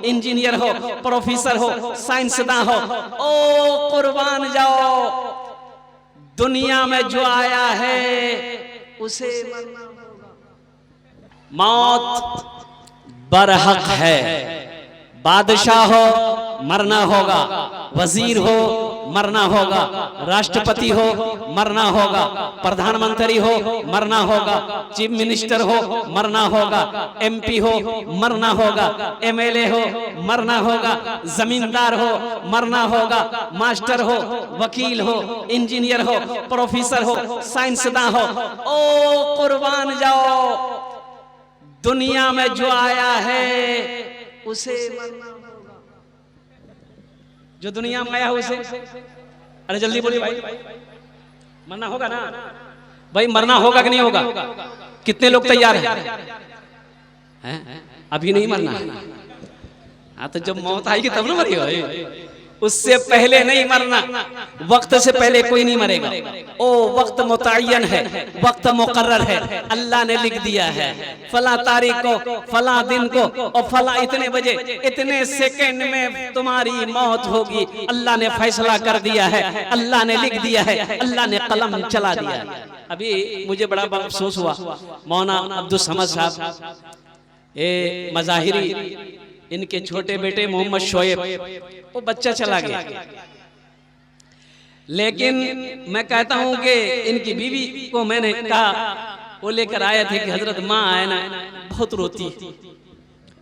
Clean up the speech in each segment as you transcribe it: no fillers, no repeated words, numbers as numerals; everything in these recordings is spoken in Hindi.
इंजीनियर हो, प्रोफेसर हो, साइंसदान हो, ओ कुर्बान जाओ, दुनिया में जो आया है उसे मरना होगा। मौत बरहक है, बादशाह हो मरना होगा, वजीर हो मरना होगा, राष्ट्रपति हो मरना होगा, प्रधानमंत्री हो मरना होगा, चीफ मिनिस्टर हो मरना होगा, एमपी हो मरना होगा, एमएलए हो मरना होगा, जमींदार हो मरना होगा, मास्टर हो, वकील हो, इंजीनियर हो, प्रोफेसर हो, साइंसदान हो, ओ कुर्बान जाओ, दुनिया में जो आया है उसे मरना होगा। जो दुनिया में आया है उसे, अरे जल्दी बोलिए भाई, मरना होगा ना भाई, मरना होगा कि नहीं होगा? कितने लोग तैयार हैं? अभी नहीं मरना है, हाँ तो जब मौत आएगी तब ना मरिएगा, उससे पहले नहीं मरना, वक्त से पहले कोई नहीं मरेगा। ओ वक्त मुतय्यन है, वक्त मुकर्रर है, अल्लाह ने लिख दिया है, फला तारीख को, फला दिन को और फला इतने बजे, इतने सेकंड में तुम्हारी मौत होगी। अल्लाह ने फैसला कर दिया है, अल्लाह ने लिख दिया है, अल्लाह ने कलम चला दिया है। अभी मुझे बड़ा अफसोस हुआ, मौलाना अब्दुल समद साहब ए मज़ाहिरी, इनके छोटे बेटे मोहम्मद शोएब, वो बच्चा चला गया, लेकिन मैं कहता हूं कि इनकी बीवी को मैंने कहा, वो लेकर आए थे कि हजरत माँ आए ना, बहुत रोती,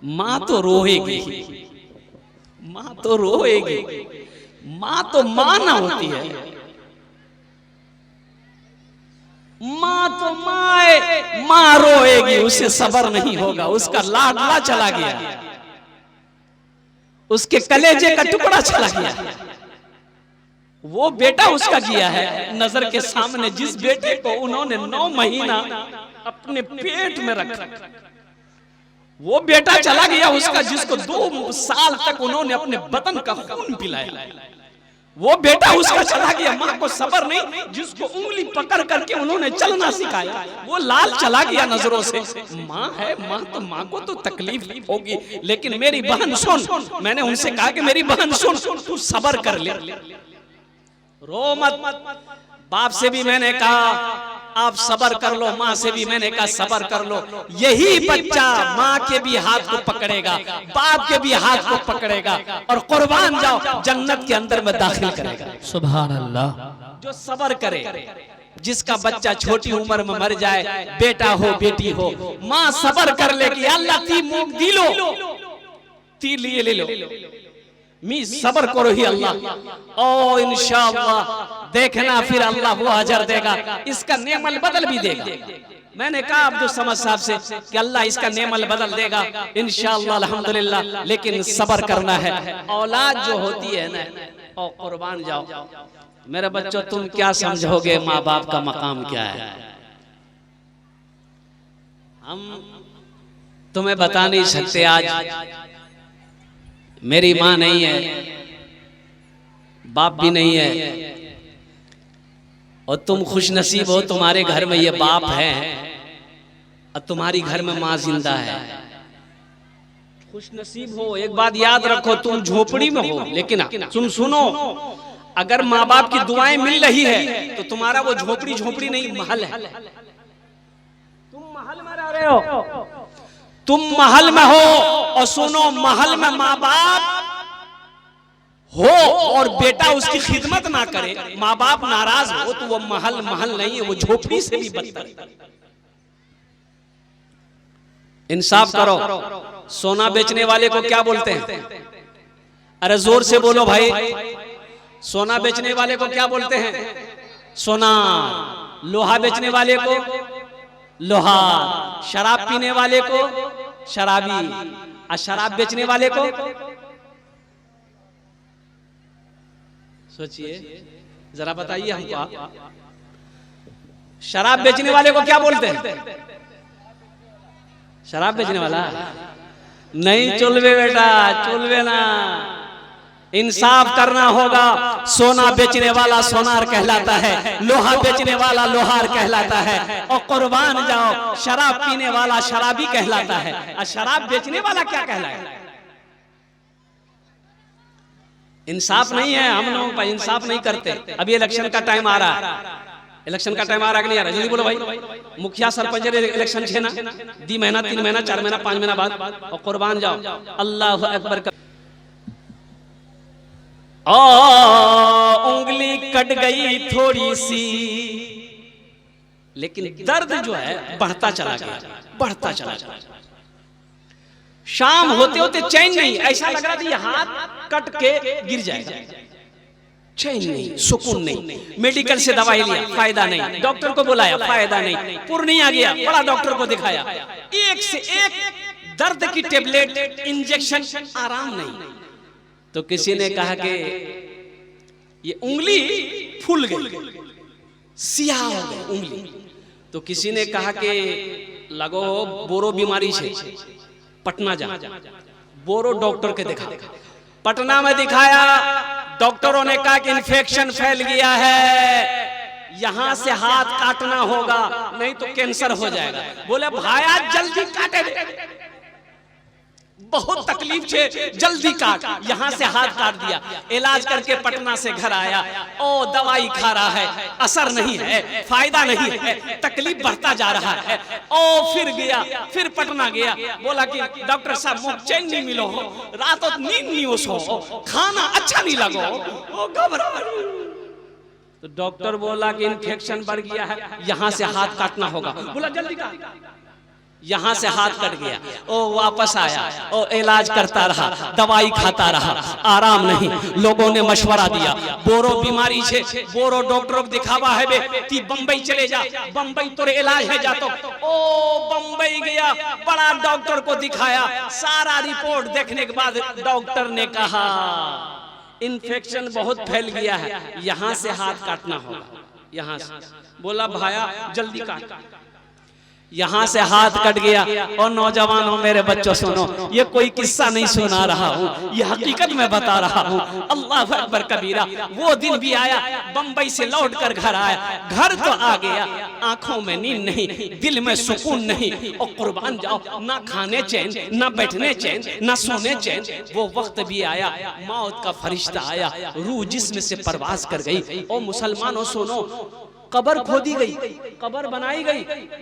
माँ तो रोएगी, माँ तो रोएगी, माँ तो माँ ना होती है, माँ तो माँ है, माँ रोएगी, उससे सब्र नहीं होगा, उसका लाडला चला गया, उसके कलेजे का टुकड़ा चला गया, वो बेटा उसका गया है नजर के सामने, जिस बेटे को उन्होंने 9 महीना अपने पेट में रखा, वो बेटा चला गया उसका, जिसको 2 साल तक उन्होंने अपने बदन का खून पिलाया, वो बेटा उसका चला गया। माँ को सब्र नहीं, जिसको उंगली पकड़ करके उन्होंने चलना सिखाया, वो लाल चला गया नजरों से। माँ है, माँ तो माँ को तो तकलीफ होगी, लेकिन मेरी बहन सुन, मैंने उनसे कहा कि मेरी बहन सुन, तू सब्र कर ले, रो मत। बाप से भी मैंने कहा आप सब्र कर लो, माँ से भी मैंने कहा सब्र कर लो। यही बच्चा माँ के भी हाथ को पकड़ेगा, बाप के भी हाथ को पकड़ेगा और कुर्बान जाओ जन्नत के अंदर में दाखिल करेगा। सुभान अल्लाह। जो सब्र करे, जिसका बच्चा छोटी उम्र में मर जाए, बेटा हो बेटी हो, माँ सब्र कर लेगी, अल्लाह ती मुख दिलो, ती लिए ले लो, मी सब्र करो ही अल्लाह, ओ इंशाअल्लाह देखना फिर अल्लाह वो अजर देगा, इसका नेमल बदल भी देगा। मैंने कहा अब्दुल समद साहब से कि अल्लाह इसका नेमल बदल देगा इंशाअल्लाह अल्हम्दुलिल्लाह, लेकिन सब्र करना है। औलाद जो होती है ना, ओ कुर्बान जाओ मेरे बच्चों, तुम क्या समझोगे माँ बाप का मकाम क्या है, हम तुम्हें बता नहीं सकते। आज मेरी माँ नहीं है, बाप भी नहीं है, और तुम खुश नसीब हो तुम्हारे घर में ये बाप है और तुम्हारी घर में माँ जिंदा है, खुश नसीब हो। एक बात याद रखो, तुम झोपड़ी में हो, लेकिन सुनो, अगर माँ बाप की दुआएं मिल रही है तो तुम्हारा वो झोपड़ी नहीं महल है। तुम महल में रह रहे हो, तुम महल में हो, और सुनो महल में माँ बाप हो और बेटा उसकी खिदमत ना करे, माँ बाप नाराज हो, तो वो महल नहीं है, वो झोपड़ी से भी बदतर। इंसाफ करो। सोना बेचने वाले को क्या बोलते हैं? अरे जोर से बोलो भाई, सोना बेचने वाले को क्या बोलते हैं? सोना। लोहा बेचने वाले को लोहार, शराब पीने वाले को शराबी, और शराब बेचने वाले को सोचिए जरा, बताइए हमको, शराब बेचने वाले को क्या बोलते हैं? शराब बेचने वाला नहीं, चुलवे बेटा, चुलवे ना, इंसाफ करना होगा। सोना बेचने वाला सोनार कहलाता है, लोहा बेचने वाला लोहार कहलाता है, और कुर्बान जाओ शराब पीने वाला शराबी कहलाता है। और शराब बेचने वाला क्या कहलाएगा? इंसाफ नहीं है, हम लोग इंसाफ नहीं करते। अभी इलेक्शन का टाइम आ रहा है, इलेक्शन का टाइम आ रहा है कि नहीं आ रहा? जल्दी बोलो भाई। मुखिया सरपंच इलेक्शन छे ना, 2 महीना 3 महीना 4 महीना 5 महीना बाद, और कुर्बान जाओ। अल्लाह अकबर का उंगली कट गई थोड़ी सी, लेकिन दर्द जो है बढ़ता चला गया, बढ़ता चला गया। शाम होते होते चैन नहीं, ऐसा लग रहा था ये हाथ कट के गिर जाएगा। चैन नहीं, सुकून नहीं। मेडिकल से दवाई लिया, फायदा नहीं। डॉक्टर को बुलाया, फायदा नहीं। पूर्णिया गया, बड़ा डॉक्टर को दिखाया, एक से एक दर्द की टेबलेट, इंजेक्शन, आराम नहीं। तो किसी ने कहा कि ये उंगली फूल गई, सियाह हो गई उंगली। तो किसी ने कहा कि लगो बोरो बीमारी से पटना जा, बोरो डॉक्टर के दिखा। पटना में दिखाया, डॉक्टरों ने कहा कि इन्फेक्शन फैल गया है, यहां से हाथ काटना होगा नहीं तो कैंसर हो जाएगा। बोले भाया जल्दी काटे, बहुत तकलीफ से जल्दी काट। यहां से हाथ काट दिया, इलाज करके पटना से घर आया। ओ दवाई खा रहा है, असर नहीं है, फायदा नहीं है, तकलीफ बढ़ता जा रहा है। ओ फिर गया, फिर पटना गया, बोला कि डॉक्टर साहब मुझे चैन नहीं मिलो हो, रात और नींद नहीं सो, खाना अच्छा नहीं लगो, ओ घबरा। तो डॉक्टर बोला कि इन्फेक्शन बढ़ गया है, यहां से हाथ काटना होगा। बोला जल्दी काट। यहां से हाथ कट गया, ओ वापस आया, ओ इलाज करता रहा, दवाई खाता रहा, आराम नहीं। लोगों ने मशवरा दिया, बोरो बीमारी से बोरो डॉक्टर को दिखावा है बे, ती बंबई चले जा, बंबई तोरे इलाज है जातो। ओ बंबई गया, बड़ा डॉक्टर को दिखाया, सारा रिपोर्ट देखने के बाद डॉक्टर ने कहा इन्फेक्शन बहुत फैल गया है, यहां से हाथ काटना होगा, यहां से। बोला भाया जल्दी काट। यहां से हाथ कट गया। और नौजवानों, मेरे बच्चों सुनो, ये कोई किस्सा नहीं सुना रहा हूँ, ये हकीकत में बता रहा हूँ। अल्लाह अकबर कबीरा। वो दिन भी आया, बंबई से लौट कर घर आया, घर तो आ गया, आंखों में नींद नहीं, दिल में सुकून नहीं। और कुर्बान जाओ, ना खाने चैन, ना बैठने चैन, ना सोने चैन। वो वक्त भी आया, मौत का फरिश्ता आया, रूह जिस्म से परवाज कर गई। और मुसलमानों सुनो, कब्र खोदी गई, कब्र बनाई गई,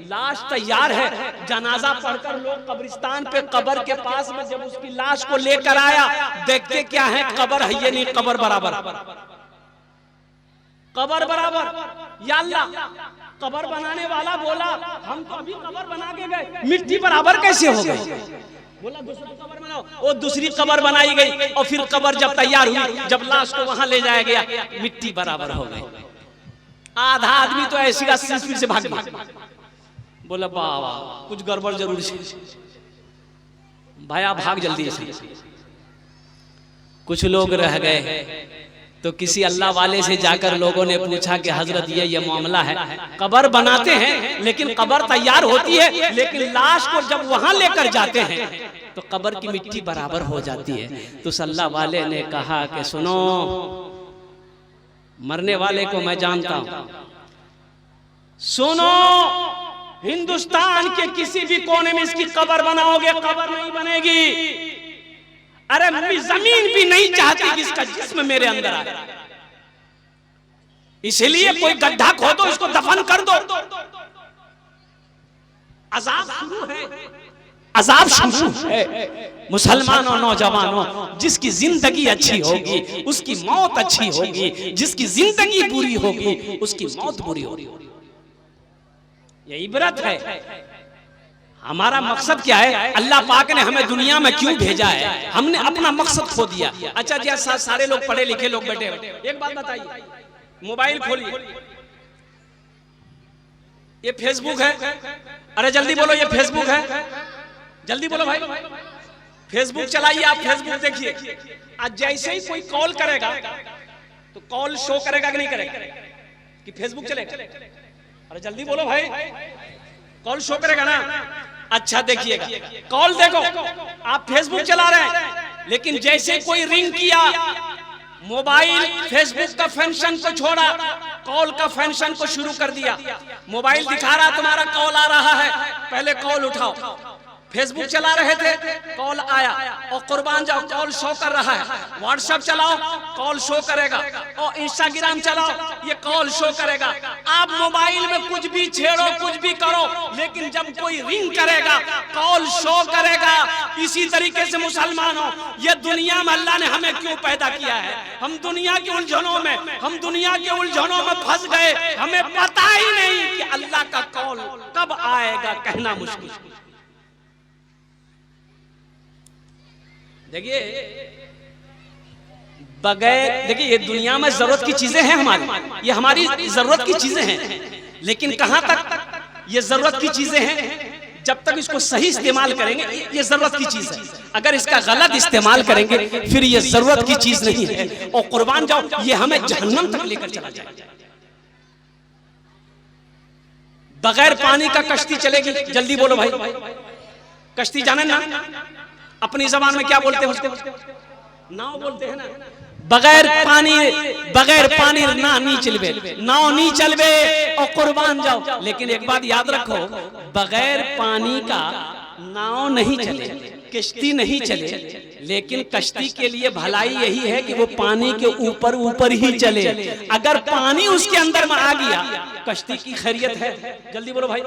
लाश तैयार है। जनाजा पढ़कर लोग कब्रिस्तान पे कब्र के पास में जब उसकी लाश को लेकर आया, देखते क्या है, कब्र है ये नहीं, कब्र बराबर, कब्र बराबर। या अल्लाह, कब्र बनाने वाला बोला हम तो अभी कब्र बना के गए, मिट्टी बराबर कैसे हो गई? बोला दूसरी कब्र बनाओ। वो दूसरी कब्र बनाई गई, और फिर कब्र जब तैयार हुई, जब लाश को वहां ले जाया गया, मिट्टी बराबर हो गई। आधा आदमी तो ऐसी स्पीड से भाग गया। बोला बाबा कुछ गड़बड़ जरूर है, भाया भाग जल्दी से। कुछ लोग रह गए, तो किसी अल्लाह वाले से जाकर लोगों ने पूछा कि हजरत ये मामला है, कब्र बनाते हैं लेकिन कब्र तैयार होती है, लेकिन लाश को जब वहां लेकर जाते हैं तो कब्र की मिट्टी बराबर हो जाती है। तो अल्लाह वाले ने कहा कि सुनो, मरने वाले को मैं जानता हूं, सुनो, हिंदुस्तान के किसी भी कोने में इसकी कब्र बनाओगे, कब्र नहीं बनेगी। अरे जमीन भी नहीं चाहती कि इसका जिस्म मेरे अंदर आए, इसलिए कोई गड्ढा खोदो, इसको दफन कर दो। अजाब शुरू है, अजाब शुरू है। मुसलमानों, नौजवानों, जिसकी जिंदगी अच्छी होगी उसकी मौत अच्छी होगी, जिसकी जिंदगी बुरी होगी उसकी मौत बुरी होगी। ये इबरत है। हमारा मकसद क्या है? अल्लाह पाक ने हमें दुनिया में क्यों भेजा है? हमने अपना मकसद खो दिया। अच्छा जी, सारे लोग पढ़े लिखे लोग बैठे हैं, एक बात बताइए, मोबाइल खोलिए, ये फेसबुक है। अरे जल्दी बोलो, ये फेसबुक है, जल्दी बोलो भाई। फेसबुक चलाइए, आप फेसबुक देखिए। आज जैसे ही कोई कॉल करेगा तो कॉल शो करेगा कि नहीं करेगा कि फेसबुक चलेगा? अरे जल्दी बोलो भाई, कॉल शो करेगा ना? अच्छा देखिएगा, कॉल देखो, आप फेसबुक चला रहे हैं, लेकिन जैसे कोई रिंग किया, मोबाइल फेसबुक का फंक्शन को छोड़ा, कॉल का फंक्शन को शुरू कर दिया। मोबाइल दिखा रहा तुम्हारा कॉल आ रहा है, पहले कॉल उठाओ, फेसबुक चला रहे थे, कॉल आया, और कुर्बान जाओ कॉल शो कर रहा है। व्हाट्सएप चलाओ, कॉल शो करेगा, और इंस्टाग्राम चलाओ, ये कॉल शो करेगा। आप मोबाइल में कुछ भी छेड़ो, कुछ भी करो, लेकिन जब कोई रिंग करेगा, कॉल शो करेगा। इसी तरीके से मुसलमानों, ये दुनिया में अल्लाह ने हमें क्यों पैदा किया है? हम दुनिया की उलझनों में, हम दुनिया के उलझनों में फंस गए, हमें पता ही नहीं कि अल्लाह का कॉल कब आएगा, कहना मुश्किल। देखिए बगैर, देखिए ये दुनिया में जरूरत की चीजें हैं हमारी, ये हमारी जरूरत की चीजें हैं, लेकिन कहां तक ये जरूरत की चीजें हैं? जब तक इसको सही इस्तेमाल करेंगे ये जरूरत की चीज है, अगर इसका गलत इस्तेमाल करेंगे फिर ये जरूरत की चीज नहीं है। और कुर्बान जाओ ये हमें जहन्नम तक लेकर चला जाए। बगैर पानी का कश्ती चलेगी? जल्दी बोलो भाई, कश्ती जाने ना, अपनी जबान में क्या बोलते हैं उसको? नाव बोलते हैं ना। बगैर पानी ना नहीं चलबे, नाव नहीं चलबे, और कुर्बान जाओ। लेकिन एक बात याद रखो, बगैर पानी का नाव नहीं चले, कश्ती नहीं चले, लेकिन कश्ती के लिए भलाई यही है कि वो पानी के ऊपर ऊपर ही चले। अगर पानी उसके अंदर में आ गया, कश्ती की खैरियत है? जल्दी बोलो भाई,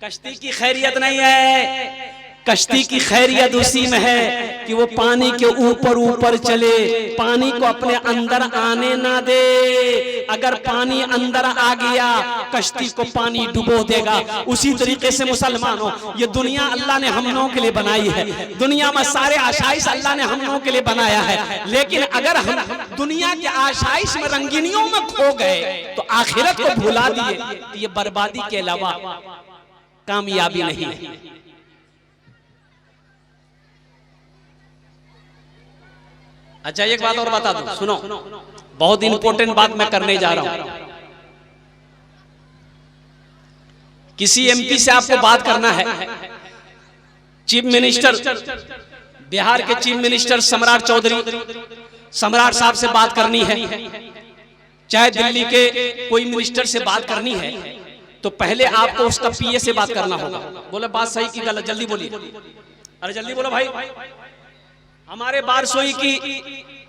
कश्ती की खैरियत नहीं है। कश्ती की खैरियत उसी में है कि वो पानी के ऊपर ऊपर चले, पानी को अपने अंदर आने ना दे। अगर पानी अंदर आ गया, कश्ती को पानी डुबो देगा। उसी तरीके से मुसलमानों, ये दुनिया अल्लाह ने हम लोगों के लिए बनाई है, दुनिया में सारे आशाइश अल्लाह ने हम लोगों के लिए बनाया है, लेकिन अगर हम दुनिया के आशाइश में, रंगीनियों में खो गए तो आखिरत को भुला दिए, तो ये बर्बादी के अलावा कामयाबी नहीं है। अच्छा एक बात और बता दूं, सुनो, बहुत इंपॉर्टेंट बात मैं करने जा रहा हूं। किसी एमपी से आपको बात करना है, चीफ मिनिस्टर, बिहार के चीफ मिनिस्टर सम्राट चौधरी, सम्राट साहब से बात करनी है, चाहे दिल्ली के कोई मिनिस्टर से बात करनी है, तो पहले आपको उसका पीए से बात करना होगा। बोले बात सही की गलत? जल्दी बोलिए, अरे जल्दी बोलो भाई। हमारे बारसोई की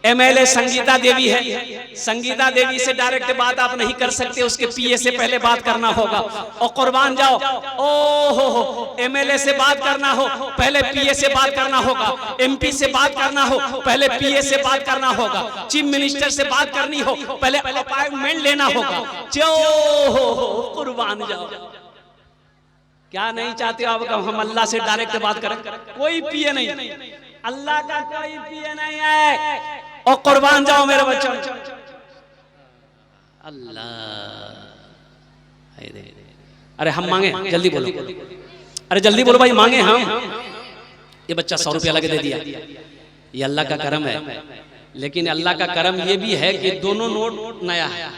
एमएलए संगीता देवी है, संगीता देवी से डायरेक्ट बात आप नहीं कर सकते, उसके पीए से पहले बात करना होगा। और कुर्बान जाओ, ओ एमएलए से बात करना हो, पहले पीए से बात करना होगा। एमपी से बात करना हो, पहले पीए से बात करना होगा। चीफ मिनिस्टर से बात करनी हो, पहले अपॉइंटमेंट लेना होगा। कुर्बान जाओ, क्या नहीं चाहते आप हम अल्लाह से डायरेक्ट बात करें? कोई पीए नहीं, अल्लाह का कोई पीए नहीं है। और कुर्बान जाओ मेरे बच्चों, अल्लाह, अरे हम मांगे, जल्दी बोलो, अरे जल्दी बोलो भाई, मांगे हम। ये बच्चा 100 रुपया लगे दे दिया, ये अल्लाह का करम है। लेकिन अल्लाह का करम ये भी है कि दोनों नोट नया है,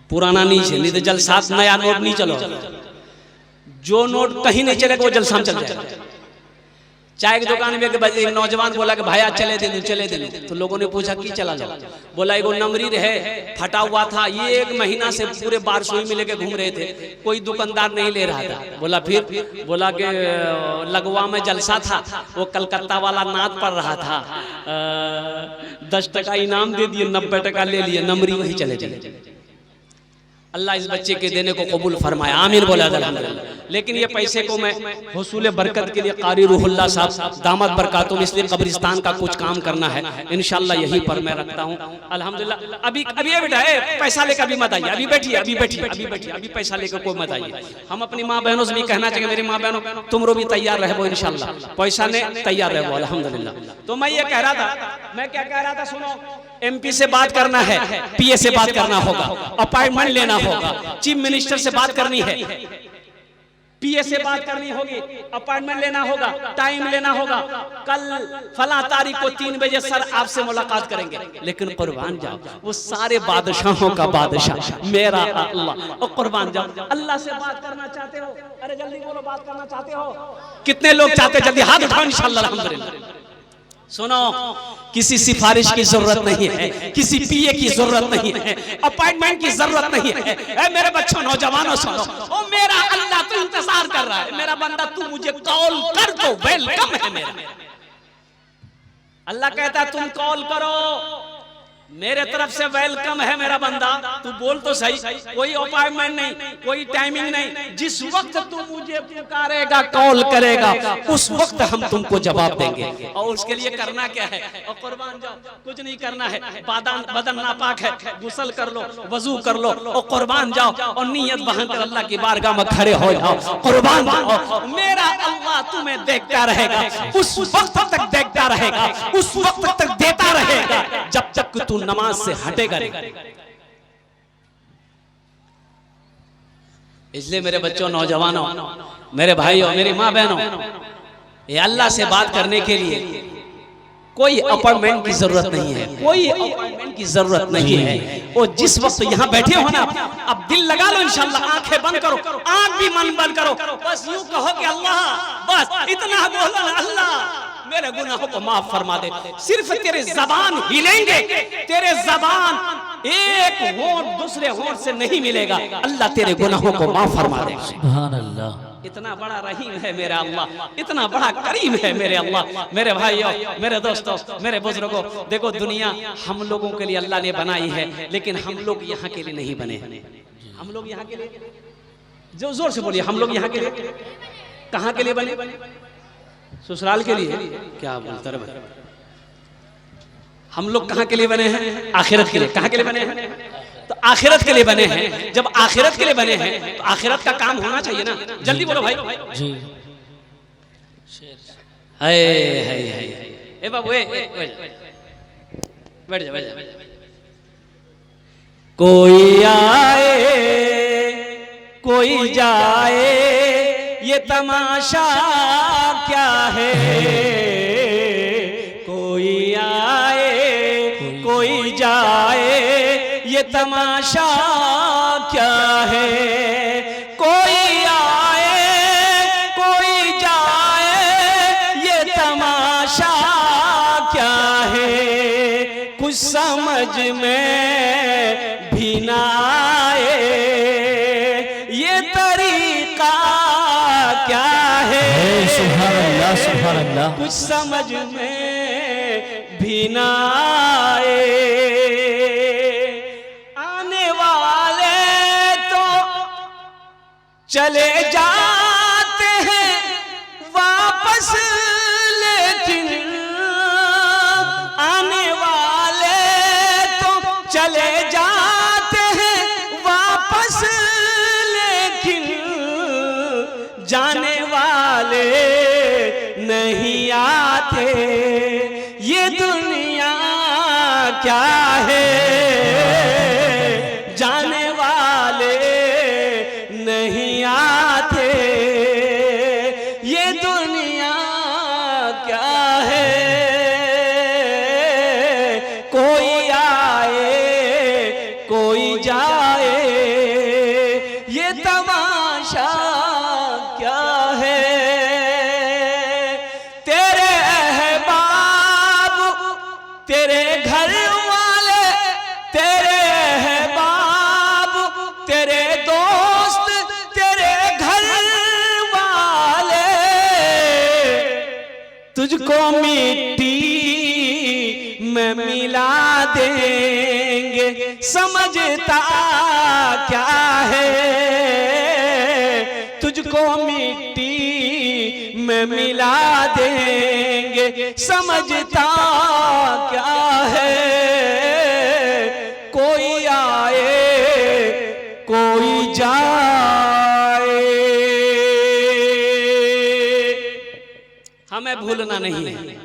पुराना नहीं है, नहीं तो जलसात नया नोट नहीं चलो। जो नोट कहीं नहीं चलेगा वो जलसा में चल जाएगा। चाय की दुकान में एक नौजवान बोला कि भाई चले दे, चले दे, तो लोगों ने पूछा कि चला जाओ? बोला एगो नमरीर है, फटा हुआ था, ये 1 महीना से पूरे बारसोई में लेके घूम रहे थे, कोई दुकानदार नहीं ले रहा था। बोला फिर? बोला कि लगवा में जलसा था, वो कलकत्ता वाला नाद पड़ रहा था, 10 टका इनाम दे दिए, 90 टका ले लिए, नमरी वही चले चले। अल्लाह इस बच्चे के देने को कबूल फरमाया, आमीन बोला अल्हम्दुलिल्लाह। लेकिन ये पैसे को मैं हुसूल बरकत के लिए कारी रूहुल्लाह साहब दामद बरकातुहुम, इसलिए कब्रिस्तान का कुछ काम करना है, इंशाल्लाह यहीं पर मैं रखता हूँ। अल्हम्दुलिल्लाह अभी ये बेटा पैसा लेकर अभी मत आइए, अभी बैठिए, अभी पैसा लेकर कोई मत आइए। हम अपनी माँ बहनों से भी कहना चाहिए, मेरी माँ बहनों तुम रो भी तैयार रहो इंशाल्लाह, पैसा ने तैयार रहो अल्हम्दुलिल्लाह। तो मैं ये कह रहा था, मैं क्या कह रहा था, सुनो, एमपी से बात करना है, पीए से बात करना होगा, अपॉइंटमेंट लेना होगा, चीफ मिनिस्टर से बात करनी है, पीए से बात करनी होगी, अपॉइंटमेंट लेना होगा, टाइम लेना होगा। कल फला तारीख को 3 बजे सर आपसे मुलाकात करेंगे। लेकिन कुर्बान जाओ, वो सारे बादशाहों का बादशाह मेरा अल्लाह। और कुर्बान जाओ, अल्लाह से बात करना चाहते हो? अरे जल्दी बोलो, बात करना चाहते हो? कितने लोग चाहते? जल्दी हाथ उठाओ इंशाल्लाह अल्हम्दुलिल्लाह। सुनो, किसी सिफारिश की जरूरत नहीं है, किसी पीए की जरूरत नहीं है, अपॉइंटमेंट की जरूरत नहीं है। ए मेरे बच्चों, नौजवानों, सुनो, ओ मेरा अल्लाह तो इंतजार कर रहा है। मेरा बंदा तू मुझे कॉल कर दो, वेलकम है मेरा। अल्लाह कहता है तुम कॉल करो, मेरे तरफ से वेलकम है मेरा बंदा। तू बोल तो सही, कोई अपॉइंटमेंट नहीं, कोई टाइमिंग नहीं। जिस वक्त तू मुझे पुकारेगा, कॉल करेगा, उस वक्त हम तुमको जवाब देंगे। और उसके लिए करना क्या है? और कुर्बान जाओ, कुछ नहीं करना है। बदन नापाक है, गुस्ल कर लो, वजू कर लो और कुर्बान जाओ और नियत बहाकर अल्लाह की बारगाह में खड़े हो जाओ, कुर्बान जाओ। मेरा अल्लाह तुम्हें देखता रहेगा, उस वक्त तक देखता रहेगा, उस वक्त तक देता रहेगा जब तक तू नमाज से हटेगा नहीं। इसलिए मेरे बच्चों, नौजवानों, मेरे भाइयों, मेरी माँ बहनों, ये अल्लाह से बात करने के लिए कोई अपॉइंटमेंट की जरूरत नहीं है, कोई अपॉइंटमेंट की जरूरत नहीं है। और जिस वक्त यहाँ बैठे हो ना, अब दिल लगा लो इंशाल्लाह, आंखें बंद करो, आंख भी मन बंद करो, बस यूं कहो कि अल्लाह, बस इतना बोलो, अल्लाह मेरे गुनाहों को माफ फरमा दे। सिर्फ तेरे जबान हिलेंगे, तेरे जबान एक होंठ दूसरे होंठ से नहीं मिलेगा, अल्लाह तेरे गुनाहों को माफ फरमा दे। सुभान अल्लाह। इतना बड़ा रहीम है मेरा अल्लाह, इतना बड़ा करीम है मेरे अल्लाह। मेरे भाइयों, मेरे दोस्तों, मेरे बुजुर्गों, देखो दुनिया हम लोगों के लिए अल्लाह ने बनाई है, लेकिन हम लोग यहाँ के लिए नहीं बने। हम लोग यहाँ के लिए, जो जोर से बोलिए, हम लोग यहाँ के लिए, कहाँ के लिए बने? ससुराल के लिए? क्या बोलते रहे? हम लोग कहाँ के लिए बने हैं? आखिरत के लिए। कहाँ के लिए बने हैं? तो आखिरत के लिए बने हैं। जब आखिरत के लिए बने हैं तो आखिरत का काम होना चाहिए ना। जल्दी बोलो भाई जी। हाय हाय हाय, ए बाबू, बैठ जा, बैठ जा। कोई आए कोई जाए, ये तमाशा क्या है? कोई आए कोई जाए, ये तमाशा क्या है? कोई आए कोई जाए, ये तमाशा क्या है? कुछ समझ में भी ना आए, ये तरीका क्या है? सुभान अल्लाह, सुभान अल्लाह। कुछ समझ में भी ना आए, आने वाले तो चले जाते हैं वापस, लेकिन आने वाले तो चले जाते हैं वापस, लेकिन जाने वाले नहीं आते। ये दुनिया क्या है? जाने वाले नहीं आते। ये दुनिया क्या है? कोई आए कोई जाए, ये तमाशा क्या है? तेरे अहबाब, तेरे घर वाले, तेरे अहबाब, तेरे दोस्त, तेरे घर वाले तुझको मिट्टी में मिला देंगे। समझता क्या है? तुझको मिट्टी में मिला देंगे। समझता क्या है? कोई आए कोई जाए, हमें भूलना नहीं है,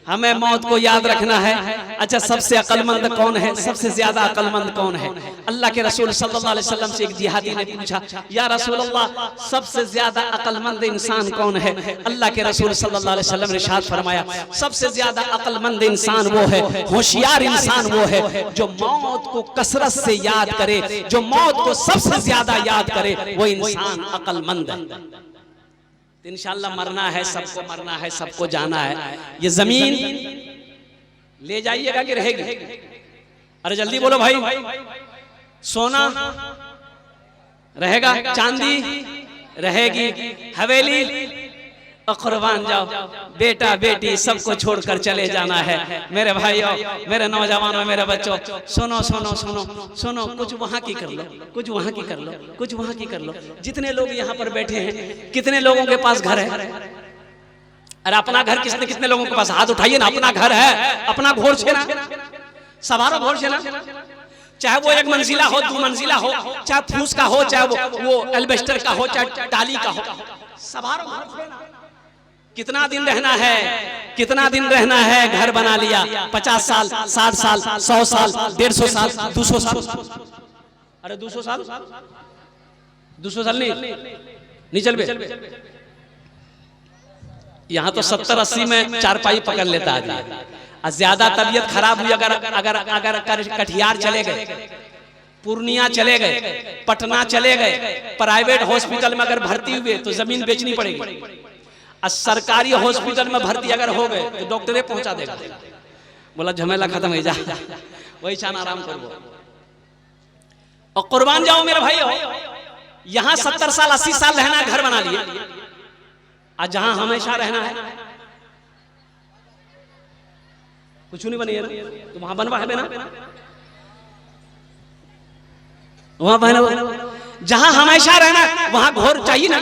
हमें मौत को याद रखना है। अच्छा, सबसे अक्लमंद कौन है? सबसे ज्यादा अक्लमंद कौन है? अल्लाह के रसूल सल्लल्लाहु अलैहि वसल्लम से एक जिहादी ने पूछा, या रसूल अल्लाह, सबसे ज्यादा अक्लमंद इंसान कौन है? अल्लाह के रसूल सल्लल्लाहु अलैहि वसल्लम ने इरशाद फरमाया, सबसे ज्यादा अक्लमंद इंसान वो है, होशियार इंसान वो है जो मौत को कसरत से याद करे, जो मौत को सबसे ज्यादा याद करे, वो इंसान अक्लमंद है। इंशाअल्लाह मरना है, सबको मरना है, सबको जाना है। ये जमीन ले जाइएगा कि रहेगी? अरे जल्दी बोलो भाई। सोना रहेगा, चांदी रहेगी, हवेली और कुर्बान जाओ, बेटा बेटी सबको छोड़कर चले जाना है। मेरे भाइयों, मेरे नौजवानों, मेरे बच्चों, सुनो सुनो सुनो सुनो, कुछ वहां की कर लो, कुछ वहां की कर लो, कुछ वहां की कर लो। जितने लोग यहाँ पर बैठे हैं, कितने लोगों के पास घर है? अरे अपना घर किसने, कितने लोगों के पास? हाथ उठाइए ना। अपना घर है, अपना घोर छेना, सवारो घोर छेना, चाहे वो 1 मंजिला हो, 2 मंजिला हो, चाहे फूस का हो, चाहे वो एल्बेस्टर का हो, चाहे टाली का हो, सवारो घोर छेना। कितना दिन रहना है, कितना दिन रहना है? घर बना लिया, 50 साल, 60 साल, 100 साल, 150 साल, 200 साल। अरे 200 साल, 200 साल नहीं चल बे। यहाँ तो 70-80 में चारपाई पकड़ लेता आदमी। ज्यादा तबीयत खराब हुई, अगर कटिहार चले गए, पूर्णिया चले गए, पटना चले गए, प्राइवेट हॉस्पिटल में अगर भर्ती हुए तो जमीन बेचनी पड़ेगी। और सरकारी हॉस्पिटल में भर्ती अगर हो गए तो डॉक्टरे पहुंचा देगा, बोला झमेला खत्म हो जा, वही चाना आराम करो और कुर्बान जाओ। मेरे भाई, यहाँ 70 साल 80 साल रहना, घर बना लिए, आज जहां हमेशा रहना है कुछ नहीं बने ना, तो वहां बनवा है ना, वहां बना, जहां हमेशा रहना वहां घोर चाहिए ना,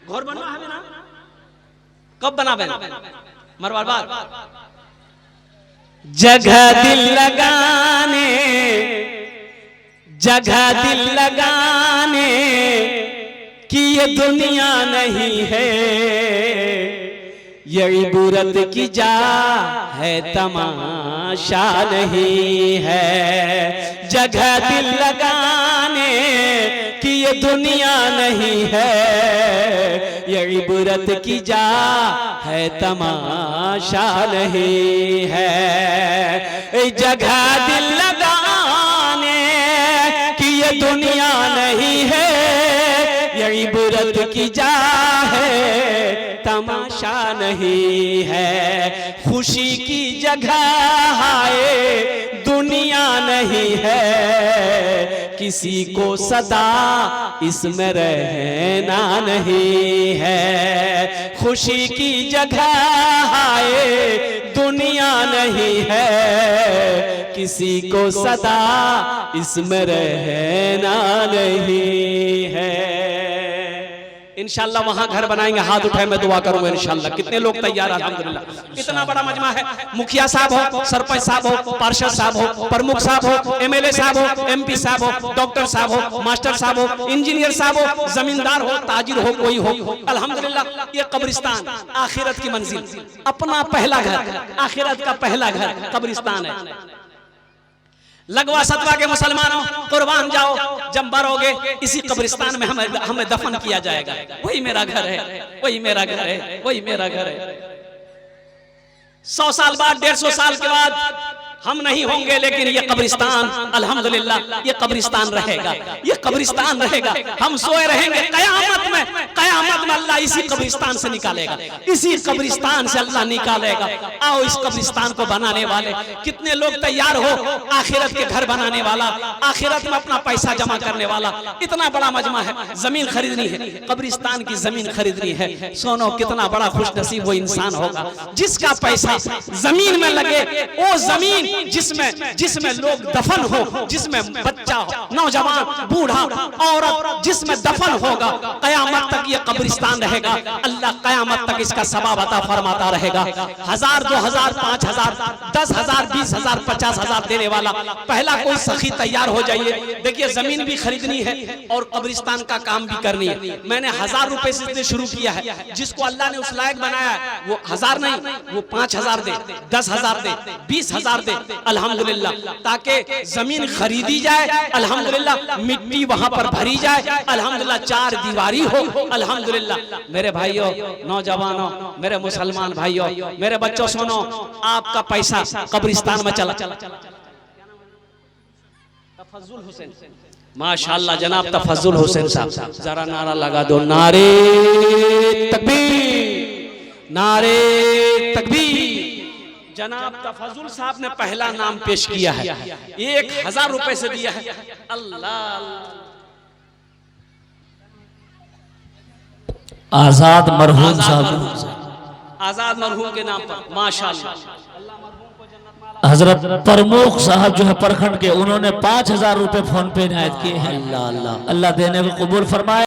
घोर बनवा है ना। कब बना बना? मरवार बाद जगह दिल लगाने, जगह दिल लगाने कि ये दुनिया नहीं है, ये इबरत की जा है, तमाशा नहीं है। जगह दिल लगाने कि ये दुनिया नहीं है, ये इबरत की जा है, तमाशा नहीं है। जगह दिल लगाने कि ये दुनिया नहीं है, ये इबरत की जा है, तमाशा नहीं है। खुशी की जगह है, दुनिया नहीं है, किसी को सदा इसमें रहना नहीं है। खुशी की जगह है, दुनिया नहीं है, किसी को सदा इसमें रहना नहीं है। इंशाल्लाह वहां घर बनाएंगे, हाथ उठाए मैं दुआ करूंगा इंशाल्लाह। कितने लोग तैयार? अल्हम्दुलिल्लाह। इतना बड़ा मजमा है, मुखिया साहब हो, सरपंच साहब हो, पार्षद साहब हो, प्रमुख साहब हो, एमएलए साहब हो, एमपी साहब हो, डॉक्टर साहब हो, मास्टर साहब हो, इंजीनियर साहब हो, जमींदार हो, ताजिर हो, कोई हो, अल्हम्दुलिल्लाह। ये कब्रिस्तान आखिरत की मंजिल, अपना पहला घर, आखिरत का पहला घर कब्रिस्तान है। लगवा सतवा के मुसलमानों, कुर्बान जाओ, जब मरोगे इसी कब्रिस्तान में हमें दफन किया जाएगा। वही मेरा घर है, वही मेरा घर है, वही मेरा घर है। 100 साल बाद, 150 साल के बाद हम नहीं होंगे, लेकिन ये कब्रिस्तान अल्हम्दुलिल्लाह, ये कब्रिस्तान रहेगा, ये कब्रिस्तान रहेगा। हम सोए रहेंगे, कयामत में अल्लाह इसी कब्रिस्तान से निकालेगा, इसी कब्रिस्तान से अल्लाह निकालेगा। आओ इस कब्रिस्तान को बनाने वाले कितने लोग तैयार हो? आखिरत के घर बनाने वाला, आखिरत में अपना पैसा जमा करने वाला। इतना बड़ा मजमा है, जमीन खरीदनी है, कब्रिस्तान की जमीन खरीदनी है। सोनो, कितना बड़ा खुशनसीब वो इंसान होगा जिसका पैसा जमीन में लगे। वो जमीन जिसमें लोग दफन हो, जिसमें बच्चा, नौजवान, बूढ़ा, औरत, जिसमें दफन होगा, कयामत तक ये कब्रिस्तान रहेगा। अल्लाह कयामत तक इसका सवाब अता फरमाता रहेगा। 1000, 2000, 5000, 10000, 20000, 50000 देने वाला पहला कोई सखी तैयार हो जाइए। देखिए, जमीन भी खरीदनी है और कब्रिस्तान का काम भी करनी है। मैंने 1000 रुपए से शुरू किया है। जिसको अल्लाह ने उस लायक बनाया वो 1000 नहीं, वो 5000 दे, 10000 दे, 20000 दे, अल्हम्दुलिल्लाह, ताकि जमीन खरीदी जाए, अल्हम्दुलिल्लाह, मिट्टी वहां पर भरी जाए, अल्हम्दुलिल्लाह, 4 दीवारी हो, अल्हम्दुलिल्लाह। मेरे भाइयों, नौजवानों, मेरे मुसलमान भाइयों, मेरे बच्चों, सुनो, आपका पैसा कब्रिस्तान में चला। तफज्जुल हुसैन, माशाअल्लाह जनाब तफज्जुल हुसैन साहब, जरा नारा लगा दो, नारे तकबीर, नारे तकबीर। जनाब तफजुल साहब ने पहला नाम पेश किया है, 1000 रुपए से दिया है। अल्लाह आजाद मरहूम साहब, आजाद मरहूम के नाम पर माशाअल्लाह। हजरत प्रमुख साहब जो है प्रखंड के, उन्होंने 5000 रुपए फोन पे इनायत किए हैं। अल्लाह अल्लाह अल्लाह देने को कबूल फरमाए।